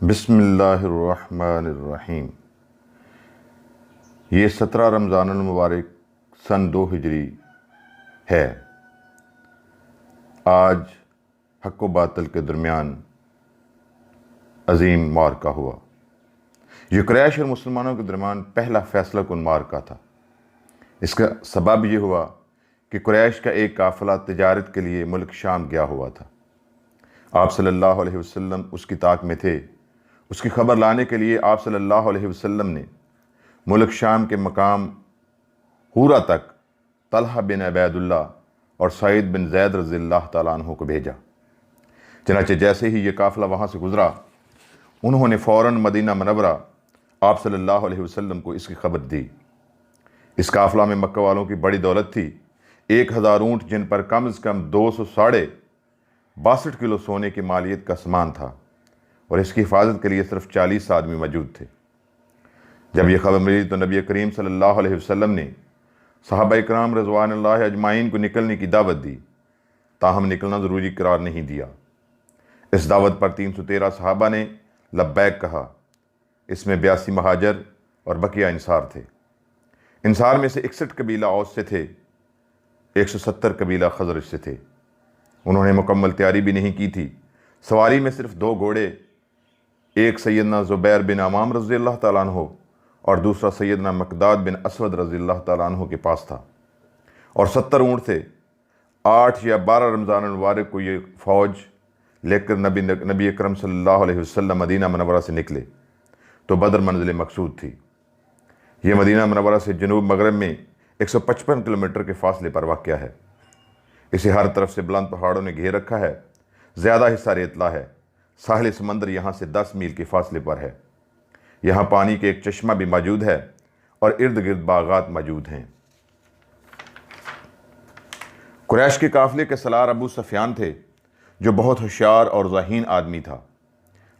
بسم اللہ الرحمن الرحیم۔ یہ 17 رمضان المبارک سن 2 ہجری ہے۔ آج حق و باطل کے درمیان عظیم معرکہ ہوا۔ یہ قریش اور مسلمانوں کے درمیان پہلا فیصلہ کن معرکہ تھا۔ اس کا سبب یہ ہوا کہ قریش کا ایک قافلہ تجارت کے لیے ملک شام گیا ہوا تھا۔ آپ صلی اللہ علیہ وسلم اس کی طاق میں تھے۔ اس کی خبر لانے کے لیے آپ صلی اللہ علیہ وسلم نے ملک شام کے مقام حورہ تک طلحہ بن عبید اللہ اور سعید بن زید رضی اللہ تعالیٰ عنہ کو بھیجا۔ چنانچہ جیسے ہی یہ قافلہ وہاں سے گزرا، انہوں نے فوراً مدینہ منورہ آپ صلی اللہ علیہ وسلم کو اس کی خبر دی۔ اس قافلہ میں مکہ والوں کی بڑی دولت تھی۔ 1000 اونٹ جن پر کم از کم 262 کلو سونے کی مالیت کا سامان تھا، اور اس کی حفاظت کے لیے صرف 40 آدمی موجود تھے۔ جب یہ خبر ملی تو نبی کریم صلی اللہ علیہ وسلم نے صحابہ اکرام رضوان اللہ اجمعین کو نکلنے کی دعوت دی، تاہم نکلنا ضروری قرار نہیں دیا۔ اس دعوت پر 313 صحابہ نے لبیک کہا۔ اس میں 82 مہاجر اور بقیہ انصار تھے۔ انصار میں سے 61 قبیلہ اوس سے تھے، 170 قبیلہ خزرج سے تھے۔ انہوں نے مکمل تیاری بھی نہیں کی تھی۔ سواری میں صرف 2 گھوڑے، ایک سیدنا زبیر بن عوام رضی اللہ تعالیٰ عنہ اور دوسرا سیدنا مقداد بن اسود رضی اللہ تعالیٰ عنہ کے پاس تھا، اور 70 اونٹ تھے۔ 8 یا 12 رمضان المبارک کو یہ فوج لے کر نبی اکرم صلی اللہ علیہ وسلم مدینہ منورہ سے نکلے تو بدر منزل مقصود تھی۔ یہ مدینہ منورہ سے جنوب مغرب میں 155 کلومیٹر کے فاصلے پر واقع ہے۔ اسے ہر طرف سے بلند پہاڑوں نے گھیر رکھا ہے۔ زیادہ حصہ ریتلا ہے۔ ساحل سمندر یہاں سے 10 میل کے فاصلے پر ہے۔ یہاں پانی کے ایک چشمہ بھی موجود ہے اور ارد گرد باغات موجود ہیں۔ قریش کے قافلے کے سالار ابو سفیان تھے، جو بہت ہوشیار اور ذہین آدمی تھا۔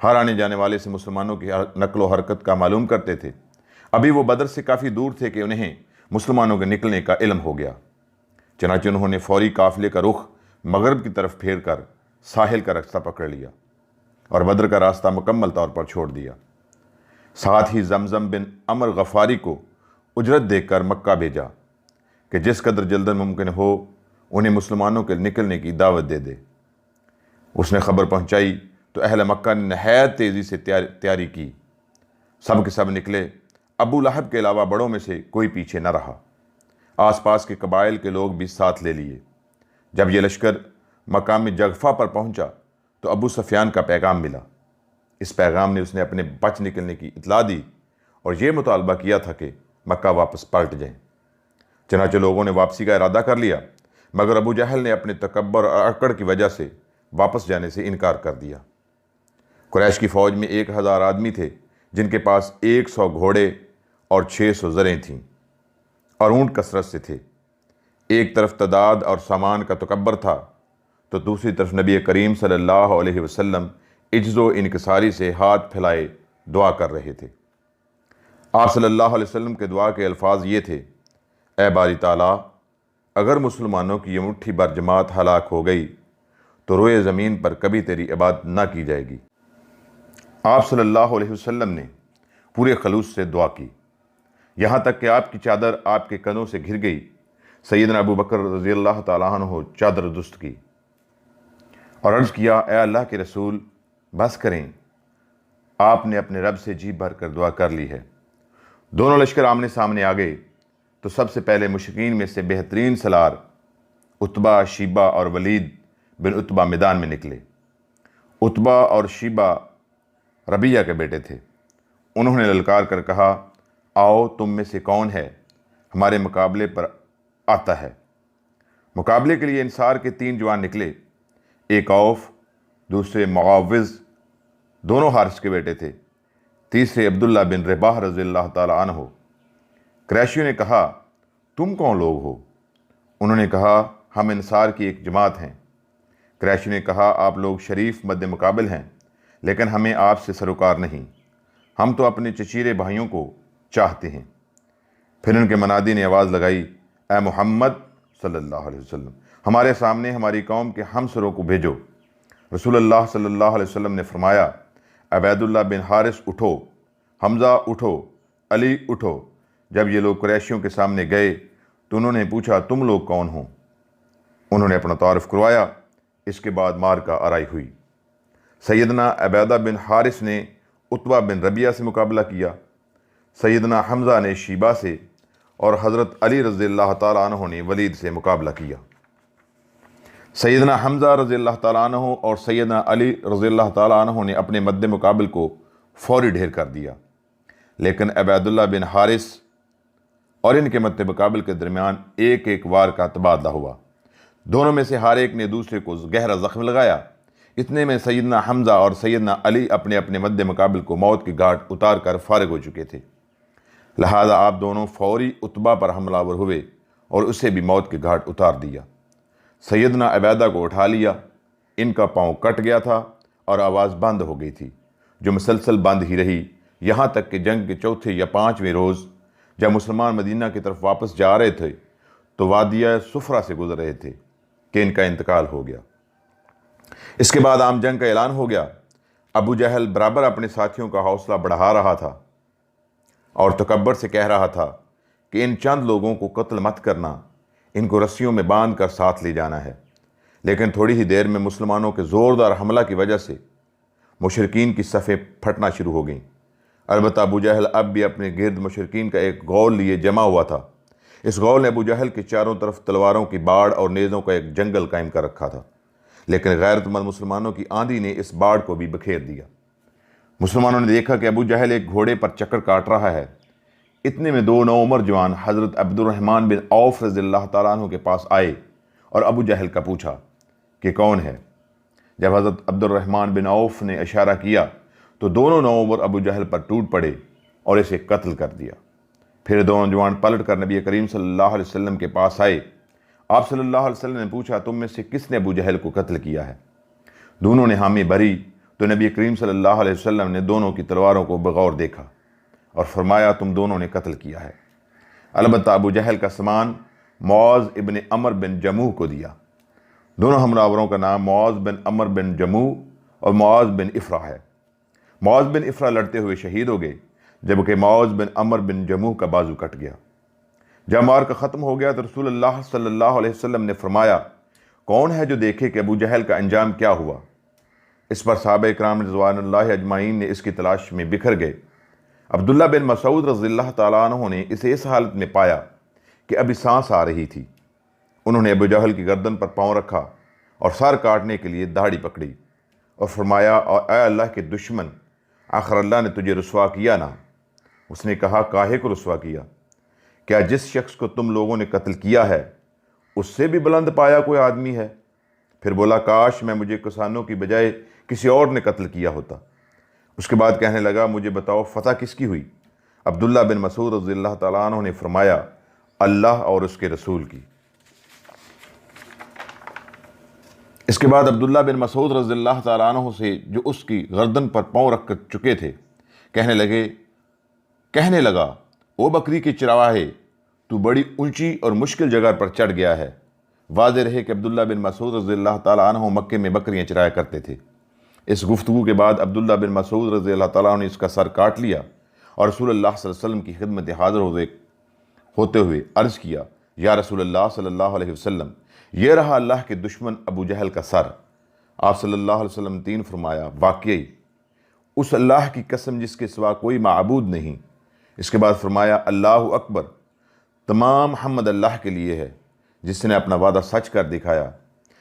ہر آنے جانے والے سے مسلمانوں کی نقل و حرکت کا معلوم کرتے تھے۔ ابھی وہ بدر سے کافی دور تھے کہ انہیں مسلمانوں کے نکلنے کا علم ہو گیا۔ چنانچہ انہوں نے فوری قافلے کا رخ مغرب کی طرف پھیر کر ساحل کا راستہ پکڑ لیا اور بدر کا راستہ مکمل طور پر چھوڑ دیا۔ ساتھ ہی زمزم بن عمر غفاری کو اجرت دے کر مکہ بھیجا کہ جس قدر جلداً ممکن ہو انہیں مسلمانوں کے نکلنے کی دعوت دے دے۔ اس نے خبر پہنچائی تو اہل مکہ نے نہایت تیزی سے تیاری کی۔ سب کے سب نکلے۔ ابو لہب کے علاوہ بڑوں میں سے کوئی پیچھے نہ رہا۔ آس پاس کے قبائل کے لوگ بھی ساتھ لے لیے۔ جب یہ لشکر مقام جغفہ پر پہنچا تو ابو سفیان کا پیغام ملا۔ اس پیغام نے اس نے اپنے بچ نکلنے کی اطلاع دی اور یہ مطالبہ کیا تھا کہ مکہ واپس پلٹ جائیں۔ چنانچہ لوگوں نے واپسی کا ارادہ کر لیا، مگر ابو جہل نے اپنے تکبر اور اکڑ کی وجہ سے واپس جانے سے انکار کر دیا۔ قریش کی فوج میں 1000 آدمی تھے، جن کے پاس 100 گھوڑے اور 600 زریں تھیں، اور اونٹ کثرت سے تھے۔ ایک طرف تعداد اور سامان کا تکبر تھا تو دوسری طرف نبی کریم صلی اللہ علیہ وسلم عجز و انکساری سے ہاتھ پھیلائے دعا کر رہے تھے۔ آپ صلی اللہ علیہ وسلم کے دعا کے الفاظ یہ تھے: اے باری تعالیٰ، اگر مسلمانوں کی یہ مٹھی بھر جماعت ہلاک ہو گئی تو روئے زمین پر کبھی تیری عبادت نہ کی جائے گی۔ آپ صلی اللہ علیہ وسلم نے پورے خلوص سے دعا کی، یہاں تک کہ آپ کی چادر آپ کے کندھوں سے گر گئی۔ سیدنا ابو بکر رضی اللہ تعالیٰ عنہ چادر درست کی اور عرض کیا: اے اللہ کے رسول، بس کریں، آپ نے اپنے رب سے جی بھر کر دعا کر لی ہے۔ دونوں لشکر آمنے سامنے آ گئے تو سب سے پہلے مشرکین میں سے بہترین سالار عتبہ، شیبہ اور ولید بن عتبہ میدان میں نکلے۔ عتبہ اور شیبہ ربیہ کے بیٹے تھے۔ انہوں نے للکار کر کہا: آؤ، تم میں سے کون ہے ہمارے مقابلے پر آتا ہے؟ مقابلے کے لیے انصار کے 3 جوان نکلے۔ ایک عوف، دوسرے معاوض، دونوں حارث کے بیٹے تھے، تیسرے عبداللہ بن رباح رضی اللہ تعالیٰ عنہ۔ قریشیوں نے کہا: تم کون لوگ ہو؟ انہوں نے کہا: ہم انصار کی ایک جماعت ہیں۔ قریشیوں نے کہا: آپ لوگ شریف مد مقابل ہیں، لیکن ہمیں آپ سے سروکار نہیں، ہم تو اپنے چچیرے بھائیوں کو چاہتے ہیں۔ پھر ان کے منادی نے آواز لگائی: اے محمد صلی اللہ علیہ وسلم، ہمارے سامنے ہماری قوم کے ہم سروں کو بھیجو۔ رسول اللہ صلی اللہ علیہ وسلم نے فرمایا: عبید اللہ بن حارث اٹھو، حمزہ اٹھو، علی اٹھو۔ جب یہ لوگ قریشیوں کے سامنے گئے تو انہوں نے پوچھا تم لوگ کون ہو؟ انہوں نے اپنا تعارف کروایا۔ اس کے بعد مارکہ آرائی ہوئی۔ سیدنا عبیدہ بن حارث نے عتبہ بن ربیعہ سے مقابلہ کیا، سیدنا حمزہ نے شیبہ سے، اور حضرت علی رضی اللہ تعالیٰ عنہ نے ولید سے مقابلہ کیا۔ سیدنا حمزہ رضی اللہ تعالیٰ عنہ اور سیدنا علی رضی اللہ تعالیٰ عنہ نے اپنے مد مقابل کو فوری ڈھیر کر دیا، لیکن عبید اللہ بن حارث اور ان کے مد مقابل کے درمیان ایک ایک وار کا تبادلہ ہوا۔ دونوں میں سے ہر ایک نے دوسرے کو گہرا زخم لگایا۔ اتنے میں سیدنا حمزہ اور سیدنا علی اپنے اپنے مد مقابل کو موت کی گھاٹ اتار کر فارغ ہو چکے تھے، لہذا آپ دونوں فوری عتبہ پر حملہ آور ہوئے اور اسے بھی موت کی گھاٹ اتار دیا۔ سیدنا عبیدہ کو اٹھا لیا، ان کا پاؤں کٹ گیا تھا اور آواز بند ہو گئی تھی، جو مسلسل بند ہی رہی یہاں تک کہ جنگ کے چوتھے یا پانچویں روز جب مسلمان مدینہ کی طرف واپس جا رہے تھے تو وادیہ صفرہ سے گزر رہے تھے کہ ان کا انتقال ہو گیا۔ اس کے بعد عام جنگ کا اعلان ہو گیا۔ ابو جہل برابر اپنے ساتھیوں کا حوصلہ بڑھا رہا تھا اور تکبر سے کہہ رہا تھا کہ ان چند لوگوں کو قتل مت کرنا، ان کو رسیوں میں باندھ کر ساتھ لے جانا ہے۔ لیکن تھوڑی ہی دیر میں مسلمانوں کے زوردار حملہ کی وجہ سے مشرکین کی صفیں پھٹنا شروع ہو گئیں۔ البتہ ابو جہل اب بھی اپنے گرد مشرکین کا ایک غول لیے جمع ہوا تھا۔ اس غول نے ابو جہل کے چاروں طرف تلواروں کی باڑ اور نیزوں کا ایک جنگل قائم کر رکھا تھا، لیکن غیرت مند مسلمانوں کی آندھی نے اس باڑ کو بھی بکھیر دیا۔ مسلمانوں نے دیکھا کہ ابو جہل ایک گھوڑے پر چکر کاٹ رہا ہے۔ اتنے میں دو نوعمر جوان حضرت عبد الرحمن بن عوف رضی اللہ تعالیٰ عنہ کے پاس آئے اور ابو جہل کا پوچھا کہ کون ہے؟ جب حضرت عبد الرحمن بن عوف نے اشارہ کیا تو دونوں نوعمر ابو جہل پر ٹوٹ پڑے اور اسے قتل کر دیا۔ پھر دونوں جوان پلٹ کر نبی کریم صلی اللہ علیہ وسلم کے پاس آئے۔ آپ صلی اللہ علیہ وسلم نے پوچھا تم میں سے کس نے ابو جہل کو قتل کیا ہے؟ دونوں نے حامی بھری تو نبی کریم صلی اللہ علیہ وسلم نے دونوں کی تلواروں کو بغور دیکھا اور فرمایا تم دونوں نے قتل کیا ہے۔ البتہ ابو جہل کا سامان معاذ ابن عمر بن جموح کو دیا۔ دونوں حملہ آوروں کا نام معاذ بن عمر بن جموح اور معاذ بن افرا ہے۔ معاذ بن افرا لڑتے ہوئے شہید ہو گئے، جبکہ معاذ بن عمر بن جموح کا بازو کٹ گیا۔ جب مارکہ ختم ہو گیا تو رسول اللہ صلی اللہ علیہ وسلم نے فرمایا کون ہے جو دیکھے کہ ابو جہل کا انجام کیا ہوا؟ اس پر صحابہ اکرام رضوان اللہ اجمعین نے اس کی تلاش میں بکھر گئے۔ عبداللہ بن مسعود رضی اللہ تعالیٰ عنہ نے اسے اس حالت میں پایا کہ ابھی سانس آ رہی تھی۔ انہوں نے ابو جہل کی گردن پر پاؤں رکھا اور سر کاٹنے کے لیے داڑھی پکڑی اور فرمایا اے اللہ کے دشمن، آخر اللہ نے تجھے رسوا کیا نا؟ اس نے کہا کاہے کو رسوا کیا؟ کیا جس شخص کو تم لوگوں نے قتل کیا ہے اس سے بھی بلند پایا کوئی آدمی ہے؟ پھر بولا کاش مجھے کسانوں کی بجائے کسی اور نے قتل کیا ہوتا۔ اس کے بعد کہنے لگا مجھے بتاؤ فتح کس کی ہوئی؟ عبداللہ بن مسعود رضی اللہ تعالیٰ عنہ نے فرمایا اللہ اور اس کے رسول کی۔ اس کے بعد عبداللہ بن مسعود رضی اللہ تعالیٰ عنہ سے جو اس کی گردن پر پاؤں رکھ کر چکے تھے کہنے لگا او بکری کے چرواہے، تو بڑی اونچی اور مشکل جگہ پر چڑھ گیا ہے۔ واضح رہے کہ عبداللہ بن مسعود رضی اللہ تعالیٰ عنہ مکے میں بکریاں چرایا کرتے تھے۔ اس گفتگو کے بعد عبداللہ بن مسعود رضی اللہ تعالیٰ عنہ نے اس کا سر کاٹ لیا اور رسول اللہ صلی اللہ علیہ وسلم کی خدمت حاضر ہوتے ہوئے عرض کیا یا رسول اللہ صلی اللہ علیہ وسلم، یہ رہا اللہ کے دشمن ابو جہل کا سر۔ آپ صلی اللہ علیہ وسلم تین فرمایا واقعی اس اللہ کی قسم جس کے سوا کوئی معبود نہیں۔ اس کے بعد فرمایا اللہ اکبر، تمام حمد اللہ کے لیے ہے جس نے اپنا وعدہ سچ کر دکھایا،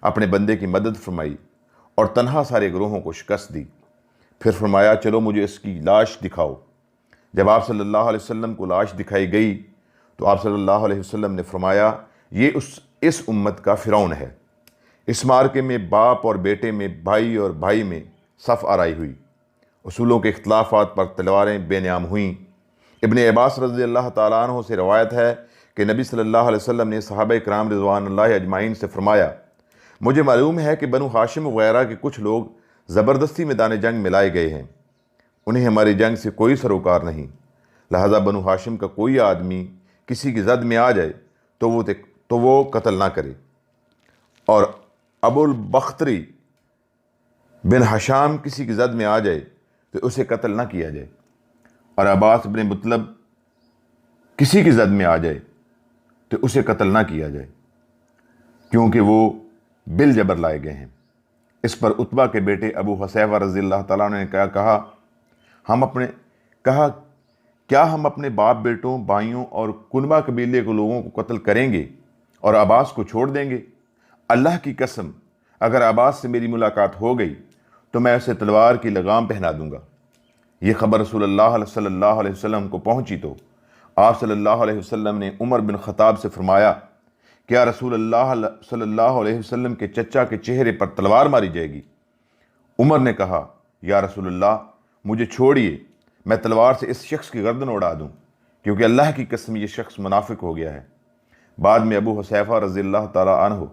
اپنے بندے کی مدد فرمائی اور تنہا سارے گروہوں کو شکست دی۔ پھر فرمایا چلو مجھے اس کی لاش دکھاؤ۔ جب آپ صلی اللہ علیہ وسلم کو لاش دکھائی گئی تو آپ صلی اللہ علیہ وسلم نے فرمایا یہ اس امت کا فرعون ہے۔ اس مارکے میں باپ اور بیٹے میں، بھائی اور بھائی میں صف آرائی ہوئی، اصولوں کے اختلافات پر تلواریں بے نام ہوئیں۔ ابن عباس رضی اللہ تعالیٰ عنہ سے روایت ہے کہ نبی صلی اللہ علیہ وسلم نے صحابہ اکرام رضوان اللہ اجمعین سے فرمایا مجھے معلوم ہے کہ بنو ہاشم وغیرہ کے کچھ لوگ زبردستی میدان جنگ میں لائے گئے ہیں، انہیں ہماری جنگ سے کوئی سروکار نہیں، لہذا بنو ہاشم کا کوئی آدمی کسی کی زد میں آ جائے تو وہ قتل نہ کرے، اور ابو البختری بن حشام کسی کی زد میں آ جائے تو اسے قتل نہ کیا جائے، اور عباس بن مطلب کسی کی زد میں آ جائے تو اسے قتل نہ کیا جائے، کیونکہ وہ بالجبر لائے گئے ہیں۔ اس پر عتبہ کے بیٹے ابو حذیفہ رضی اللہ تعالیٰ عنہ نے کہا کیا ہم اپنے باپ بیٹوں، بھائیوں اور کنبہ قبیلے کے لوگوں کو قتل کریں گے اور عباس کو چھوڑ دیں گے؟ اللہ کی قسم، اگر عباس سے میری ملاقات ہو گئی تو میں اسے تلوار کی لگام پہنا دوں گا۔ یہ خبر رسول اللہ صلی اللہ علیہ وسلم کو پہنچی تو آپ صلی اللہ علیہ وسلم نے عمر بن خطاب سے فرمایا، کیا رسول اللہ صلی اللہ علیہ وسلم کے چچا کے چہرے پر تلوار ماری جائے گی؟ عمر نے کہا، یا رسول اللہ، مجھے چھوڑیے، میں تلوار سے اس شخص کی گردن اڑا دوں، کیونکہ اللہ کی قسم یہ شخص منافق ہو گیا ہے۔ بعد میں ابو حذیفہ رضی اللہ تعالیٰ عنہ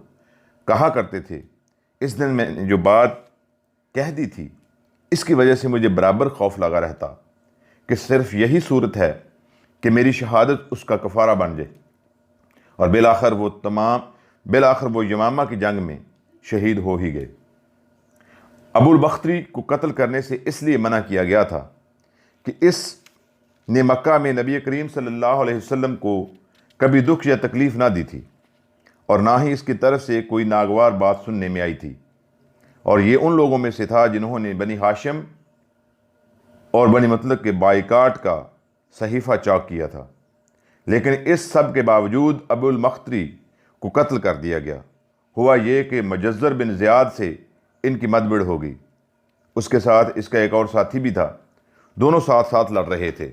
کہا کرتے تھے، اس دن میں نے جو بات کہہ دی تھی اس کی وجہ سے مجھے برابر خوف لگا رہتا کہ صرف یہی صورت ہے کہ میری شہادت اس کا کفارہ بن جائے، اور بالآخر وہ یمامہ کی جنگ میں شہید ہو ہی گئے۔ ابو البختری کو قتل کرنے سے اس لیے منع کیا گیا تھا کہ اس نے مکہ میں نبی کریم صلی اللہ علیہ وسلم کو کبھی دکھ یا تکلیف نہ دی تھی، اور نہ ہی اس کی طرف سے کوئی ناگوار بات سننے میں آئی تھی، اور یہ ان لوگوں میں سے تھا جنہوں نے بنی ہاشم اور بنی مطلق کے بائیکاٹ کا صحیفہ چاک کیا تھا۔ لیکن اس سب کے باوجود ابو البختری کو قتل کر دیا گیا۔ ہوا یہ کہ مجزر بن زیاد سے ان کی مدبڑ ہو گئی، اس کے ساتھ اس کا ایک اور ساتھی بھی تھا، دونوں ساتھ ساتھ لڑ رہے تھے۔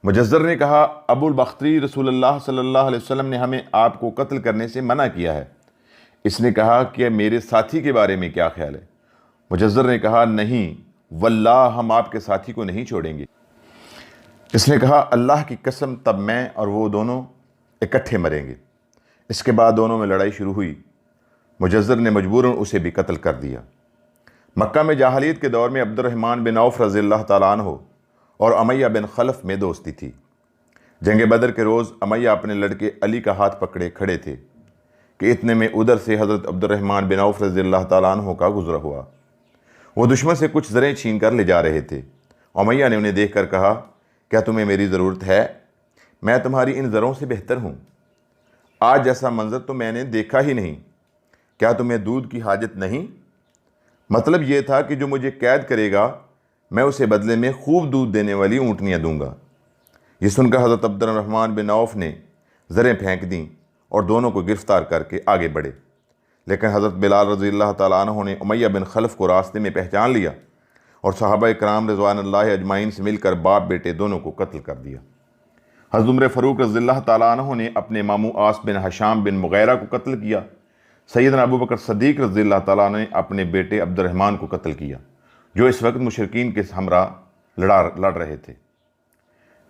مجزر نے کہا، ابو البختری، رسول اللہ صلی اللہ علیہ وسلم نے ہمیں آپ کو قتل کرنے سے منع کیا ہے۔ اس نے کہا کہ میرے ساتھی کے بارے میں کیا خیال ہے؟ مجزر نے کہا، نہیں واللہ، ہم آپ کے ساتھی کو نہیں چھوڑیں گے۔ اس نے کہا، اللہ کی قسم، تب میں اور وہ دونوں اکٹھے مریں گے۔ اس کے بعد دونوں میں لڑائی شروع ہوئی۔ مجزر نے مجبوراً اسے بھی قتل کر دیا۔ مکہ میں جاہلیت کے دور میں عبد الرحمن بن عوف رضی اللہ تعالیٰ عنہ اور امیہ بن خلف میں دوستی تھی۔ جنگ بدر کے روز امیہ اپنے لڑکے علی کا ہاتھ پکڑے کھڑے تھے کہ اتنے میں ادھر سے حضرت عبد الرحمن بن عوف رضی اللہ تعالیٰ عنہ کا گزرا ہوا۔ وہ دشمن سے کچھ زریں چھین کر لے جا رہے تھے۔ امیہ نے انہیں دیکھ کر کہا، کیا تمہیں میری ضرورت ہے؟ میں تمہاری ان زروں سے بہتر ہوں۔ آج جیسا منظر تو میں نے دیکھا ہی نہیں۔ کیا تمہیں دودھ کی حاجت نہیں؟ مطلب یہ تھا کہ جو مجھے قید کرے گا میں اسے بدلے میں خوب دودھ دینے والی اونٹنیاں دوں گا۔ یہ سن کر حضرت عبد الرحمن بن عوف نے زریں پھینک دیں اور دونوں کو گرفتار کر کے آگے بڑھے، لیکن حضرت بلال رضی اللہ تعالیٰ عنہ نے امیہ بن خلف کو راستے میں پہچان لیا اور صحابہ کرام رضوان اللہ اجمعین سے مل کر باپ بیٹے دونوں کو قتل کر دیا۔ حضرت عمر فاروق رضی اللہ تعالیٰ عنہ نے اپنے ماموں عاص بن حشام بن مغیرہ کو قتل کیا۔ سیدنا ابو بکر صدیق رضی اللہ تعالیٰ عنہ نے اپنے بیٹے عبد الرحمن کو قتل کیا، جو اس وقت مشرکین کے ہمراہ لڑ رہے تھے۔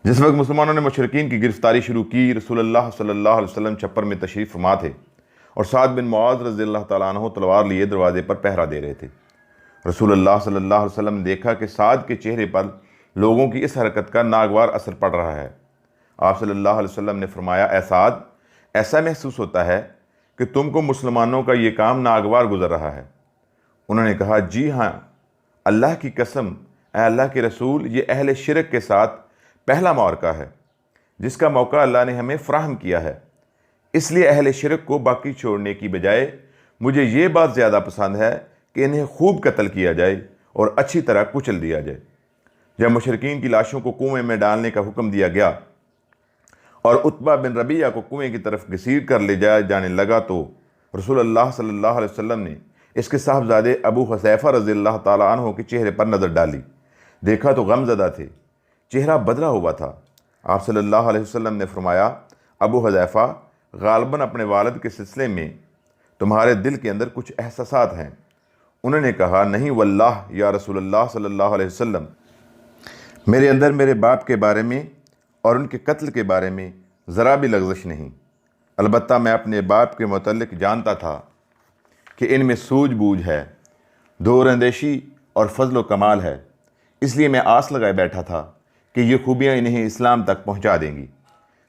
جس وقت مسلمانوں نے مشرکین کی گرفتاری شروع کی، رسول اللہ صلی اللہ علیہ وسلم چھپر میں تشریف فرما تھے اور سعد بن معاذ رضی اللہ تعالیٰ عنہ تلوار لیے دروازے پر پہرا دے رہے تھے۔ رسول اللہ صلی اللہ علیہ وسلم نے دیکھا کہ سعد کے چہرے پر لوگوں کی اس حرکت کا ناگوار اثر پڑ رہا ہے۔ آپ صلی اللہ علیہ وسلم نے فرمایا، اے سعد، ایسا محسوس ہوتا ہے کہ تم کو مسلمانوں کا یہ کام ناگوار گزر رہا ہے۔ انہوں نے کہا، جی ہاں، اللہ کی قسم، اے اللہ کے رسول، یہ اہل شرک کے ساتھ پہلا معرکہ ہے جس کا موقع اللہ نے ہمیں فراہم کیا ہے، اس لیے اہل شرک کو باقی چھوڑنے کی بجائے مجھے یہ بات زیادہ پسند ہے کہ انہیں خوب قتل کیا جائے اور اچھی طرح کچل دیا جائے۔ جب مشرکین کی لاشوں کو کنویں میں ڈالنے کا حکم دیا گیا اور عتبہ بن ربیعہ کو کنویں کی طرف گھسیٹ کر لے جانے لگا تو رسول اللہ صلی اللہ علیہ وسلم نے اس کے صاحبزادے ابو حذیفہ رضی اللہ تعالیٰ عنہ کے چہرے پر نظر ڈالی۔ دیکھا تو غم زدہ تھے، چہرہ بدلا ہوا تھا۔ آپ صلی اللہ علیہ وسلم نے فرمایا، ابو حذیفہ، غالباً اپنے والد کے سلسلے میں تمہارے دل کے اندر کچھ احساسات ہیں۔ انہوں نے کہا، نہیں واللہ یا رسول اللہ صلی اللہ علیہ وسلم، میرے اندر میرے باپ کے بارے میں اور ان کے قتل کے بارے میں ذرا بھی لغزش نہیں۔ البتہ میں اپنے باپ کے متعلق جانتا تھا کہ ان میں سوجھ بوجھ ہے، دور اندیشی اور فضل و کمال ہے، اس لیے میں آس لگائے بیٹھا تھا کہ یہ خوبیاں انہیں اسلام تک پہنچا دیں گی۔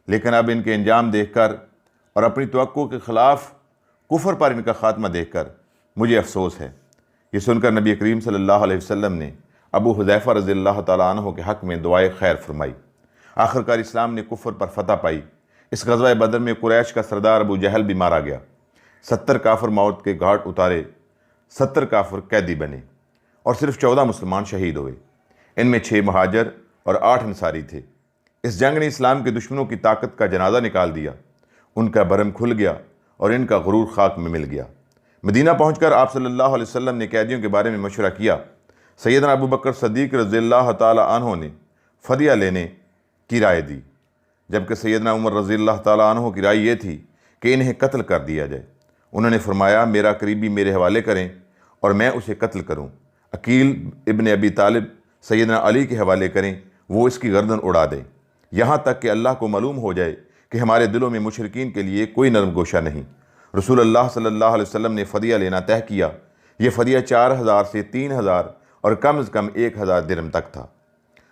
لیکن اب ان کے انجام دیکھ کر اور اپنی توقع کے خلاف کفر پر ان کا خاتمہ دیکھ کر مجھے افسوس ہے۔ یہ سن کر نبی کریم صلی اللہ علیہ وسلم نے ابو حذیفہ رضی اللہ تعالیٰ عنہ کے حق میں دعائے خیر فرمائی۔ آخرکار اسلام نے کفر پر فتح پائی۔ اس غزوہ بدر میں قریش کا سردار ابو جہل بھی مارا گیا۔ 70 کافر موت کے گھاٹ اتارے، 70 کافر قیدی بنے اور صرف 14 مسلمان شہید ہوئے۔ ان میں 6 مہاجر اور 8 انصاری تھے۔ اس جنگ نے اسلام کے دشمنوں کی طاقت کا جنازہ نکال دیا۔ ان کا برم کھل گیا اور ان کا غرور خاک میں مل گیا۔ مدینہ پہنچ کر آپ صلی اللہ علیہ وسلم نے قیدیوں کے بارے میں مشورہ کیا۔ سیدنا ابو بکر صدیق رضی اللہ تعالی عنہ نے فدیہ لینے کی رائے دی، جبکہ سیدنا عمر رضی اللہ تعالیٰ عنہ کی رائے یہ تھی کہ انہیں قتل کر دیا جائے۔ انہوں نے فرمایا میرا قریبی میرے حوالے کریں اور میں اسے قتل کروں، عقیل ابن ابی طالب سیدنا علی کے حوالے کریں، وہ اس کی گردن اڑا دیں، یہاں تک کہ اللہ کو معلوم ہو جائے کہ ہمارے دلوں میں مشرکین کے لیے کوئی نرم گوشہ نہیں۔ رسول اللہ صلی اللہ علیہ وسلم نے فدیہ لینا طے کیا۔ یہ فدیہ 4000 سے 3000 اور کم از کم 1000 درہم تک تھا،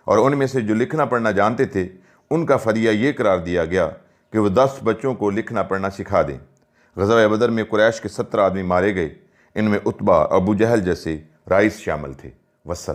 اور ان میں سے جو لکھنا پڑھنا جانتے تھے ان کا فدیہ یہ قرار دیا گیا کہ وہ 10 بچوں کو لکھنا پڑھنا سکھا دیں۔ غزوہ بدر میں قریش کے 70 آدمی مارے گئے، ان میں عتبہ اور ابو جہل جیسے رئیس شامل تھے۔ والسلام۔